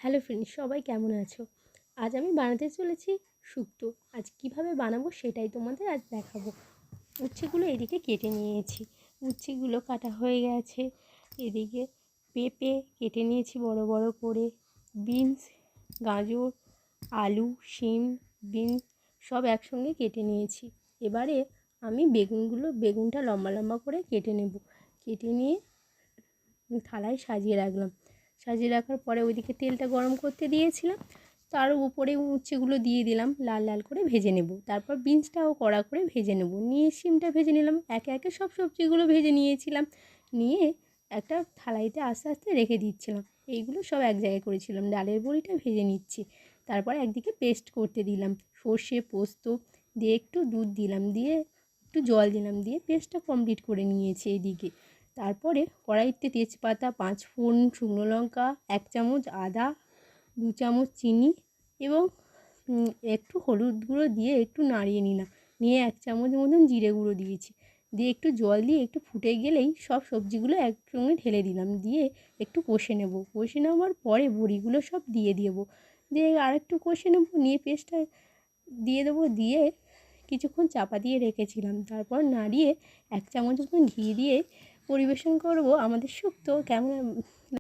Hello friends, সবাই কেমন আছো? আজ আমি বানাতে চলেছি শুক্তো। আজ কিভাবে বানাবো সেটাই তোমাদের আজ দেখাবো। উচ্ছেগুলো এদিকে কেটে নিয়েছি, উচ্ছেগুলো কাটা হয়ে গেছে। এদিকে পেঁপে কেটে নিয়েছি বড় বড় করে, বিনস, গাজর, আলু, শিম, বিনস সব একসঙ্গে কেটে নিয়েছি। এবারে আমি বেগুনটা লম্বা লম্বা করে কেটে নেব। কেটে নিয়ে থালায় সাজিয়ে রাখলাম। সাজিয়ে রাখার পরে ওইদিকে তেলটা গরম করতে দিয়েছিলাম, তার উপরে উচ্ছেগুলো দিয়ে দিলাম, লাল লাল করে ভেজে নেব। তারপর বিনসটাও কড়া করে ভেজে নেব, নিয়ে শিমটা ভেজে নিলাম। একে একে সব সবজিগুলো ভেজে নিয়েছিলাম, নিয়ে একটা থালাইতে আস্তে আস্তে রেখে দিচ্ছিলাম। এইগুলো সব এক জায়গায় করেছিলাম। ডালের বড়িটা ভেজে নিচ্ছি। তারপর একদিকে পেস্ট করতে দিলাম, সর্ষে পোস্ত দিয়ে একটু দুধ দিলাম, দিয়ে একটু জল দিলাম, দিয়ে পেস্টটা কমপ্লিট করে নিয়েছি এইদিকে। তারপরে কড়াইতে তেজপাতা, 5 ফোড়ন, শুকনো লঙ্কা, 1 চামচ আদা, 2 চামচ চিনি এবং একটু হলুদ গুঁড়ো দিয়ে একটু নাড়িয়ে নিলাম। নিয়ে 1 চামচ মতন জিরে গুঁড়ো দিয়েছি, দিয়ে একটু জল দিয়ে একটু ফুটে গেলেই সব সবজিগুলো একসঙ্গে ঢেলে দিলাম, দিয়ে একটু কষে নেব। কষে নেওয়ার পরে বড়িগুলো সব দিয়ে দেবো, দিয়ে আরেকটু কষে নেব, নিয়ে পেস্টটা দিয়ে দেবো, দিয়ে কিছুক্ষণ চাপা দিয়ে রেখেছিলাম। তারপর নাড়িয়ে 1 চামচ মতন ঘি দিয়ে পরিবেশন করব আমাদের শুক্তো। কেমন